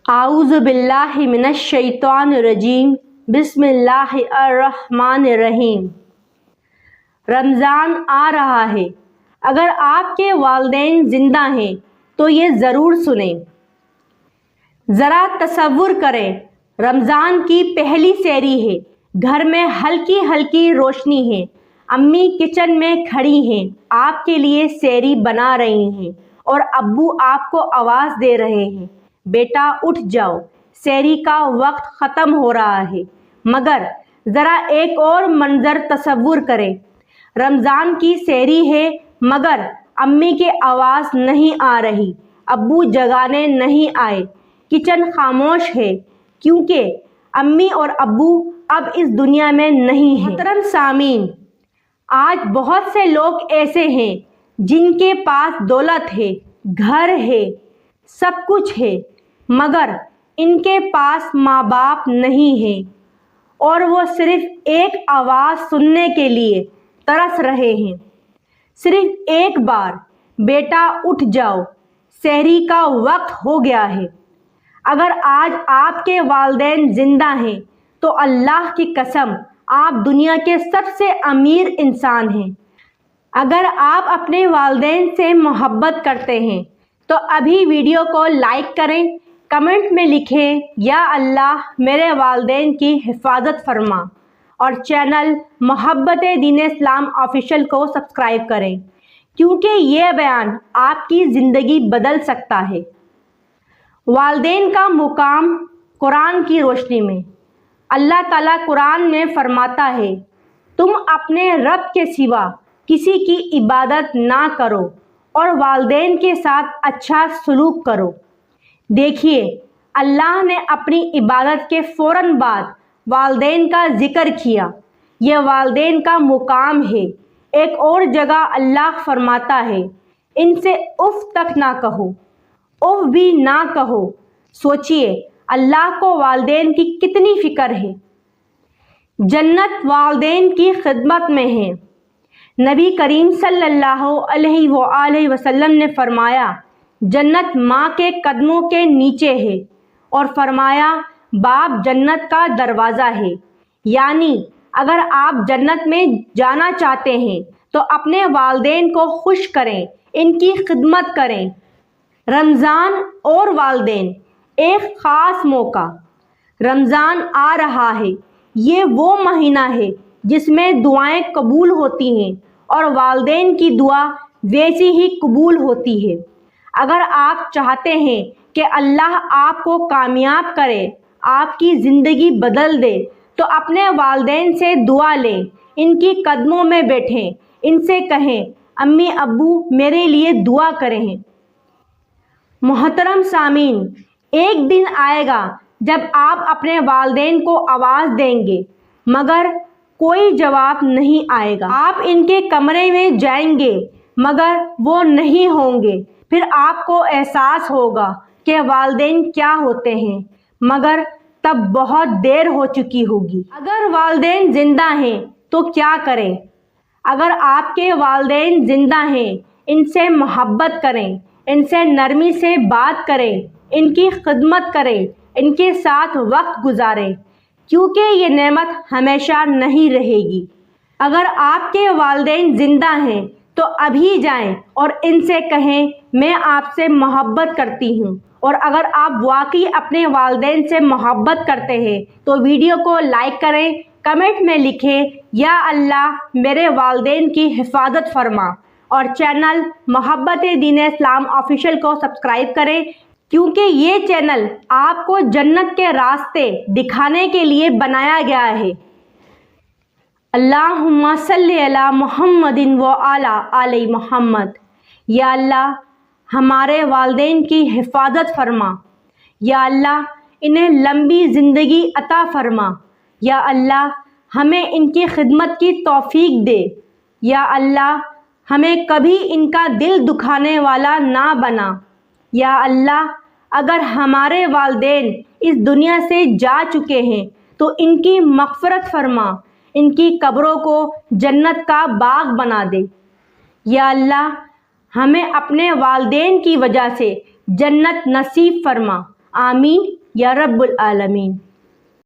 اعوذ باللہ من الشیطان الرجیم بسم اللہ الرحمن الرحیم۔ رمضان آ رہا ہے۔ اگر آپ کے والدین زندہ ہیں تو یہ ضرور سنیں۔ ذرا تصور کریں، رمضان کی پہلی سحری ہے، گھر میں ہلکی ہلکی روشنی ہے، امی کچن میں کھڑی ہیں، آپ کے لیے سحری بنا رہی ہیں اور ابو آپ کو آواز دے رہے ہیں، بیٹا اٹھ جاؤ، سحری کا وقت ختم ہو رہا ہے۔ مگر ذرا ایک اور منظر تصور کریں، رمضان کی سحری ہے مگر امی کی آواز نہیں آ رہی، ابو جگانے نہیں آئے، کچن خاموش ہے کیونکہ امی اور ابو اب اس دنیا میں نہیں ہیں۔ محترم سامعین، آج بہت سے لوگ ایسے ہیں جن کے پاس دولت ہے، گھر ہے، سب کچھ ہے، مگر ان کے پاس ماں باپ نہیں ہیں اور وہ صرف ایک آواز سننے کے لیے ترس رہے ہیں، صرف ایک بار، بیٹا اٹھ جاؤ، سحری کا وقت ہو گیا ہے۔ اگر آج آپ کے والدین زندہ ہیں تو اللہ کی قسم آپ دنیا کے سب سے امیر انسان ہیں۔ اگر آپ اپنے والدین سے محبت کرتے ہیں تو ابھی ویڈیو کو لائک کریں، کمنٹ میں لکھیں یا اللہ میرے والدین کی حفاظت فرما، اور چینل محبت دین اسلام آفیشیل کو سبسکرائب کریں کیونکہ یہ بیان آپ کی زندگی بدل سکتا ہے۔ والدین کا مقام قرآن کی روشنی میں، اللہ تعالیٰ قرآن میں فرماتا ہے، تم اپنے رب کے سوا کسی کی عبادت نہ کرو اور والدین کے ساتھ اچھا سلوک کرو۔ دیکھیے، اللہ نے اپنی عبادت کے فوراً بعد والدین کا ذکر کیا، یہ والدین کا مقام ہے۔ ایک اور جگہ اللہ فرماتا ہے، ان سے اف تک نہ کہو، اف بھی نہ کہو۔ سوچئے اللہ کو والدین کی کتنی فکر ہے۔ جنت والدین کی خدمت میں ہے۔ نبی کریم صلی اللہ علیہ وآلہ وسلم نے فرمایا، جنت ماں کے قدموں کے نیچے ہے، اور فرمایا باپ جنت کا دروازہ ہے۔ یعنی اگر آپ جنت میں جانا چاہتے ہیں تو اپنے والدین کو خوش کریں، ان کی خدمت کریں۔ رمضان اور والدین، ایک خاص موقع۔ رمضان آ رہا ہے، یہ وہ مہینہ ہے جس میں دعائیں قبول ہوتی ہیں اور والدین کی دعا ویسی ہی قبول ہوتی ہے۔ اگر آپ چاہتے ہیں کہ اللہ آپ کو کامیاب کرے، آپ کی زندگی بدل دے، تو اپنے والدین سے دعا لیں، ان کی قدموں میں بیٹھیں، ان سے کہیں امی ابو میرے لیے دعا کریں۔ محترم سامعین، ایک دن آئے گا جب آپ اپنے والدین کو آواز دیں گے مگر کوئی جواب نہیں آئے گا۔ آپ ان کے کمرے میں جائیں گے مگر وہ نہیں ہوں گے۔ پھر آپ کو احساس ہوگا کہ والدین کیا ہوتے ہیں، مگر تب بہت دیر ہو چکی ہوگی۔ اگر والدین زندہ ہیں تو کیا کریں؟ اگر آپ کے والدین زندہ ہیں، ان سے محبت کریں، ان سے نرمی سے بات کریں، ان کی خدمت کریں، ان کے ساتھ وقت گزاریں، کیونکہ یہ نعمت ہمیشہ نہیں رہے گی۔ اگر آپ کے والدین زندہ ہیں تو ابھی جائیں اور ان سے کہیں میں آپ سے محبت کرتی ہوں، اور اگر آپ واقعی اپنے والدین سے محبت کرتے ہیں تو ویڈیو کو لائک کریں، کمنٹ میں لکھیں یا اللہ میرے والدین کی حفاظت فرما، اور چینل محبت دین اسلام آفیشیل کو سبسکرائب کریں کیونکہ یہ چینل آپ کو جنت کے راستے دکھانے کے لیے بنایا گیا ہے۔ اللہم صلی علی محمد وعلی آل محمد۔ یا اللہ ہمارے والدین کی حفاظت فرما، یا اللہ انہیں لمبی زندگی عطا فرما، یا اللہ ہمیں ان کی خدمت کی توفیق دے، یا اللہ ہمیں کبھی ان کا دل دکھانے والا نہ بنا، یا اللہ اگر ہمارے والدین اس دنیا سے جا چکے ہیں تو ان کی مغفرت فرما، ان کی قبروں کو جنت کا باغ بنا دے۔ یا اللہ ہمیں اپنے والدین کی وجہ سے جنت نصیب فرما، آمین یا رب العالمین.